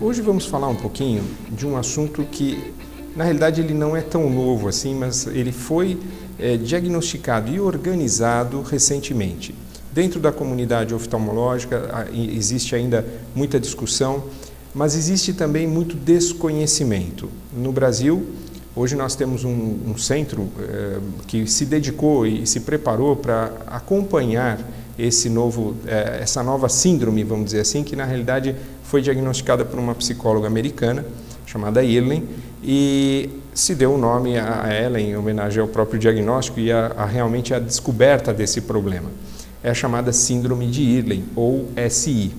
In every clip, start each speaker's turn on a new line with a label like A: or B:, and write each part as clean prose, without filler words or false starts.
A: Hoje vamos falar um pouquinho de um assunto que, na realidade, ele não é tão novo assim, mas ele foi diagnosticado e organizado recentemente. Dentro da comunidade oftalmológica existe ainda muita discussão, mas existe também muito desconhecimento. No Brasil, hoje nós temos um centro que se dedicou e se preparou para acompanhar essa nova síndrome, vamos dizer assim, que na realidade foi diagnosticada por uma psicóloga americana chamada Irlen, e se deu o nome a ela em homenagem ao próprio diagnóstico e realmente a descoberta desse problema. É a chamada síndrome de Irlen, ou SI.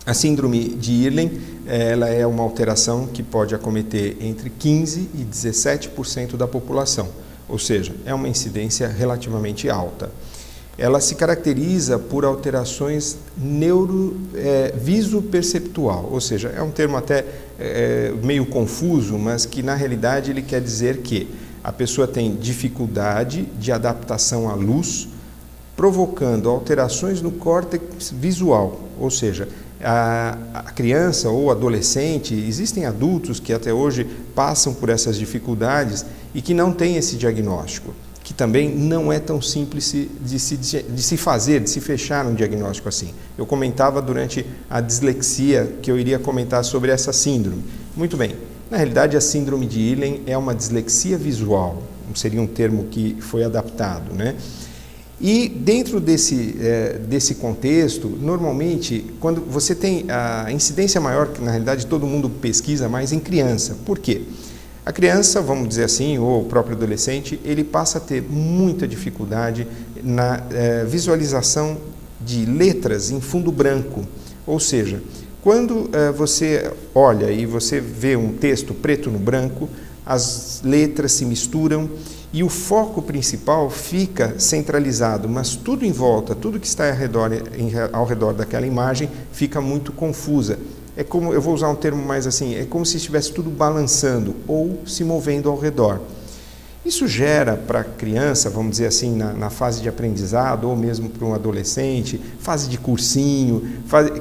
A: A síndrome de Irlen, ela é uma alteração que pode acometer entre 15% e 17% da população, ou seja, é uma incidência relativamente alta. Ela se caracteriza por alterações visoperceptual, ou seja, é um termo até meio confuso, mas que na realidade ele quer dizer que a pessoa tem dificuldade de adaptação à luz, provocando alterações no córtex visual, ou seja, a criança ou adolescente, existem adultos que até hoje passam por essas dificuldades e que não têm esse diagnóstico, que também não é tão simples de se fazer, de se fechar um diagnóstico assim. Eu comentava durante a dislexia que eu iria comentar sobre essa síndrome. Muito bem, na realidade a síndrome de Irlen é uma dislexia visual, seria um termo que foi adaptado, né? E dentro desse contexto, normalmente, quando você tem a incidência maior, que na realidade todo mundo pesquisa mais em criança. Por quê? A criança, vamos dizer assim, ou o próprio adolescente, ele passa a ter muita dificuldade na visualização de letras em fundo branco. Ou seja, quando você olha e você vê um texto preto no branco, as letras se misturam e o foco principal fica centralizado, mas tudo em volta, tudo que está ao redor daquela imagem fica muito confusa. É como, eu vou usar um termo mais assim, é como se estivesse tudo balançando ou se movendo ao redor. Isso gera para a criança, vamos dizer assim, na fase de aprendizado, ou mesmo para um adolescente, fase de cursinho,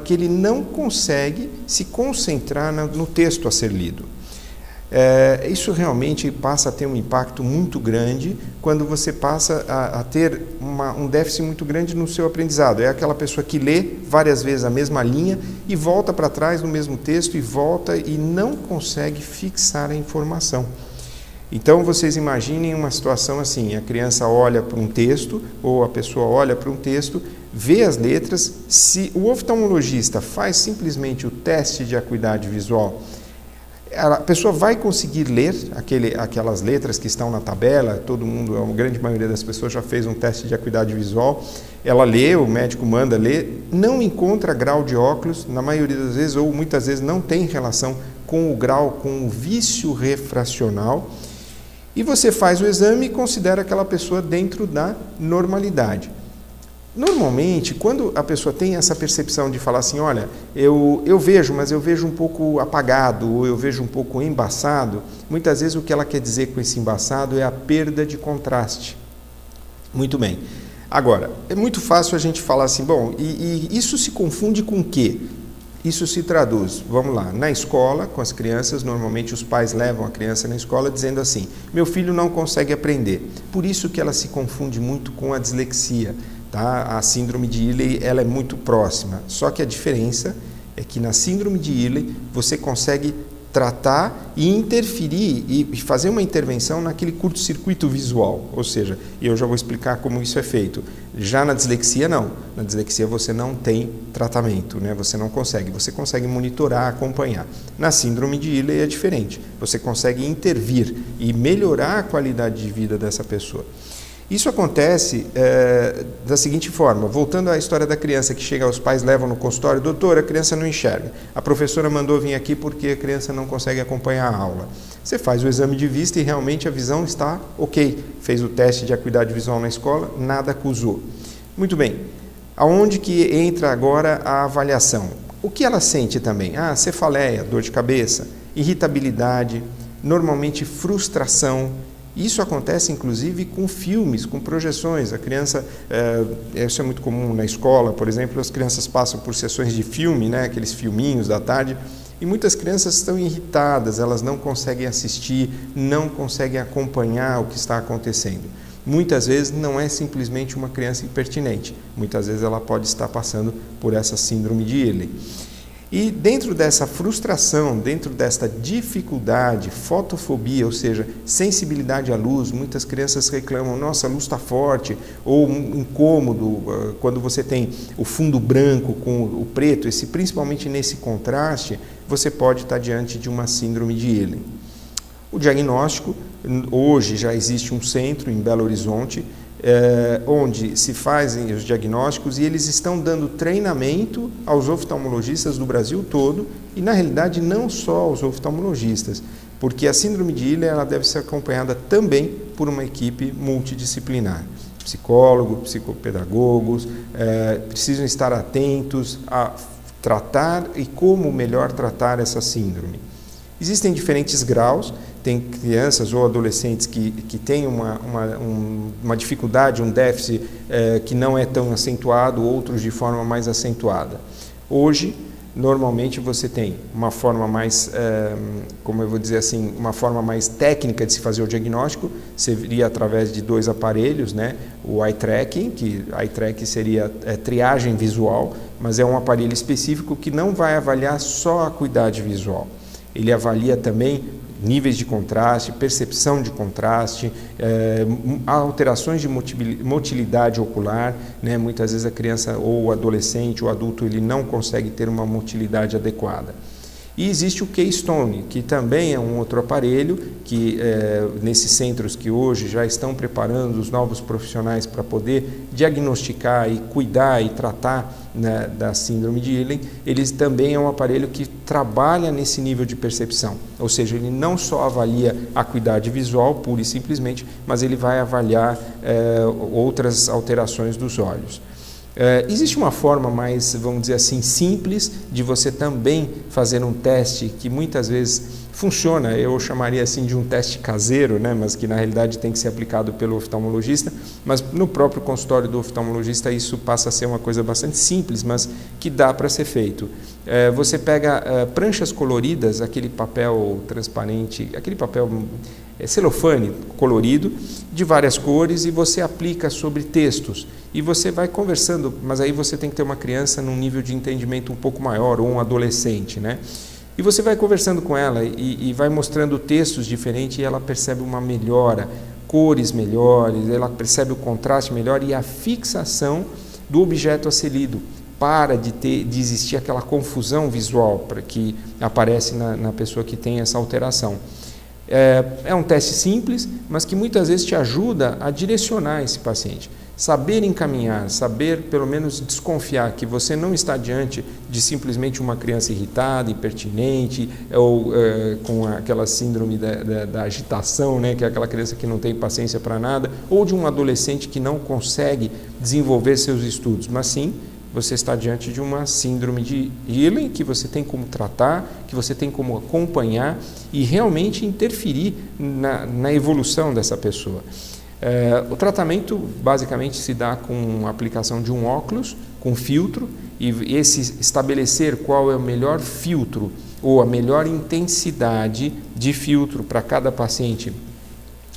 A: que ele não consegue se concentrar no texto a ser lido. Isso realmente passa a ter um impacto muito grande quando você passa a ter um déficit muito grande no seu aprendizado. É aquela pessoa que lê várias vezes a mesma linha e volta para trás no mesmo texto e volta e não consegue fixar a informação. Então vocês imaginem uma situação assim, a criança olha para um texto ou a pessoa olha para um texto, vê as letras, se o oftalmologista faz simplesmente o teste de acuidade visual, a pessoa vai conseguir ler aquelas letras que estão na tabela, todo mundo, a grande maioria das pessoas já fez um teste de acuidade visual, ela lê, o médico manda ler, não encontra grau de óculos, na maioria das vezes, ou muitas vezes não tem relação com o grau, com o vício refracional, e você faz o exame e considera aquela pessoa dentro da normalidade. Normalmente, quando a pessoa tem essa percepção de falar assim, olha, eu vejo, mas eu vejo um pouco apagado, ou eu vejo um pouco embaçado, muitas vezes o que ela quer dizer com esse embaçado é a perda de contraste. Muito bem. Agora, é muito fácil a gente falar assim, bom, e isso se confunde com o quê? Isso se traduz, vamos lá, na escola, com as crianças, normalmente os pais levam a criança na escola dizendo assim, meu filho não consegue aprender. Por isso que ela se confunde muito com a dislexia. Tá? A síndrome de Irlen ela é muito próxima, só que a diferença é que na síndrome de Irlen você consegue tratar e interferir e fazer uma intervenção naquele curto-circuito visual, ou seja, eu já vou explicar como isso é feito. Já na dislexia não, na dislexia você não tem tratamento, né? Você consegue monitorar, acompanhar. Na síndrome de Irlen é diferente, você consegue intervir e melhorar a qualidade de vida dessa pessoa. Isso acontece da seguinte forma, voltando à história da criança que chega, os pais levam no consultório, doutor, a criança não enxerga, a professora mandou vir aqui porque a criança não consegue acompanhar a aula. Você faz o exame de vista e realmente a visão está ok, fez o teste de acuidade visual na escola, nada acusou. Muito bem, aonde que entra agora a avaliação? O que ela sente também? Cefaleia, dor de cabeça, irritabilidade, normalmente frustração. Isso acontece inclusive com filmes, com projeções. A criança, isso é muito comum na escola, por exemplo, as crianças passam por sessões de filme, né, aqueles filminhos da tarde, e muitas crianças estão irritadas, elas não conseguem assistir, não conseguem acompanhar o que está acontecendo. Muitas vezes não é simplesmente uma criança impertinente, muitas vezes ela pode estar passando por essa síndrome de Ehlers. E dentro dessa frustração, dentro desta dificuldade, fotofobia, ou seja, sensibilidade à luz, muitas crianças reclamam, nossa, a luz está forte, ou incômodo, quando você tem o fundo branco com o preto, principalmente nesse contraste, você pode estar diante de uma síndrome de Ehlers. O diagnóstico, hoje já existe um centro em Belo Horizonte, onde se fazem os diagnósticos e eles estão dando treinamento aos oftalmologistas do Brasil todo e, na realidade, não só aos oftalmologistas, porque a síndrome de Ehlers ela deve ser acompanhada também por uma equipe multidisciplinar. Psicólogos, psicopedagogos, precisam estar atentos a tratar e como melhor tratar essa síndrome. Existem diferentes graus, tem crianças ou adolescentes que têm uma dificuldade, um déficit que não é tão acentuado, outros de forma mais acentuada. Hoje, normalmente você tem uma forma mais, como eu vou dizer assim, uma forma mais técnica de se fazer o diagnóstico, seria através de 2 aparelhos, né? O eye tracking, que eye tracking seria triagem visual, mas é um aparelho específico que não vai avaliar só a acuidade visual. Ele avalia também níveis de contraste, percepção de contraste, alterações de motilidade ocular, né? Muitas vezes a criança ou o adolescente ou adulto ele não consegue ter uma motilidade adequada. E existe o Keystone, que também é um outro aparelho que nesses centros que hoje já estão preparando os novos profissionais para poder diagnosticar e cuidar e tratar, né, da síndrome de Ehlers, ele também é um aparelho que trabalha nesse nível de percepção, ou seja, ele não só avalia a acuidade visual pura e simplesmente, mas ele vai avaliar outras alterações dos olhos. Existe uma forma mais, vamos dizer assim, simples de você também fazer um teste que muitas vezes funciona, eu chamaria assim de um teste caseiro, né, mas que na realidade tem que ser aplicado pelo oftalmologista, mas no próprio consultório do oftalmologista isso passa a ser uma coisa bastante simples, mas que dá para ser feito. Você pega pranchas coloridas, aquele papel transparente, aquele papel celofane colorido de várias cores e você aplica sobre textos e você vai conversando, mas aí você tem que ter uma criança num nível de entendimento um pouco maior ou um adolescente, né? E você vai conversando com ela e vai mostrando textos diferentes e ela percebe uma melhora, cores melhores, ela percebe o contraste melhor e a fixação do objeto a ser lido. Para de existir aquela confusão visual para que aparece na pessoa que tem essa alteração. É um teste simples, mas que muitas vezes te ajuda a direcionar esse paciente. Saber encaminhar, saber pelo menos desconfiar que você não está diante de simplesmente uma criança irritada, impertinente, ou com aquela síndrome da agitação, né, que é aquela criança que não tem paciência para nada, ou de um adolescente que não consegue desenvolver seus estudos, mas sim, você está diante de uma síndrome de Ehlers que você tem como tratar, que você tem como acompanhar e realmente interferir na evolução dessa pessoa. O tratamento basicamente se dá com a aplicação de um óculos, com filtro, e estabelecer qual é o melhor filtro ou a melhor intensidade de filtro para cada paciente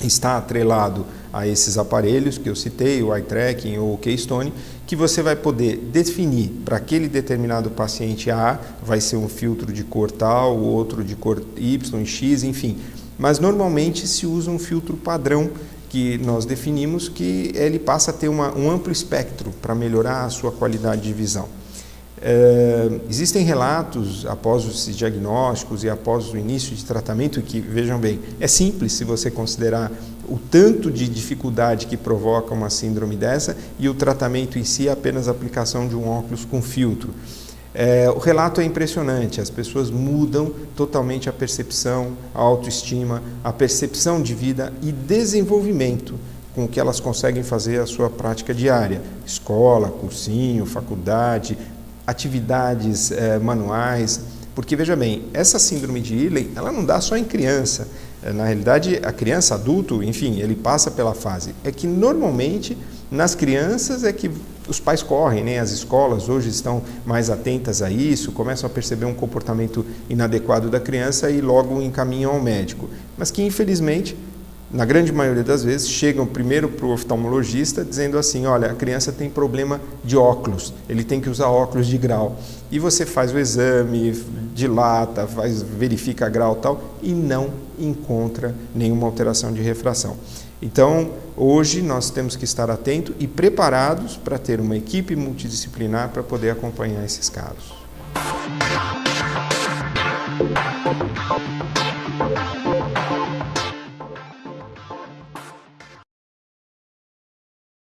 A: está atrelado a esses aparelhos que eu citei, o eye tracking ou o Keystone, que você vai poder definir para aquele determinado paciente A, vai ser um filtro de cor tal, o outro de cor Y, X, enfim. Mas normalmente se usa um filtro padrão que nós definimos que ele passa a ter um amplo espectro para melhorar a sua qualidade de visão. Existem relatos após os diagnósticos e após o início de tratamento que, vejam bem, é simples se você considerar o tanto de dificuldade que provoca uma síndrome dessa e o tratamento em si é apenas a aplicação de um óculos com filtro. O relato é impressionante, as pessoas mudam totalmente a percepção, a autoestima, a percepção de vida e desenvolvimento com que elas conseguem fazer a sua prática diária. Escola, cursinho, faculdade, atividades manuais, porque veja bem, essa síndrome de Ehlers, ela não dá só em criança. Na realidade, a criança, adulto, enfim, ele passa pela fase. É que normalmente nas crianças é que os pais correm, né? As escolas hoje estão mais atentas a isso, começam a perceber um comportamento inadequado da criança e logo encaminham ao médico. Mas que infelizmente, na grande maioria das vezes, chegam primeiro para o oftalmologista dizendo assim, olha, a criança tem problema de óculos, ele tem que usar óculos de grau. E você faz o exame, dilata, verifica grau e tal, e não encontra nenhuma alteração de refração. Então, hoje nós temos que estar atentos e preparados para ter uma equipe multidisciplinar para poder acompanhar esses casos.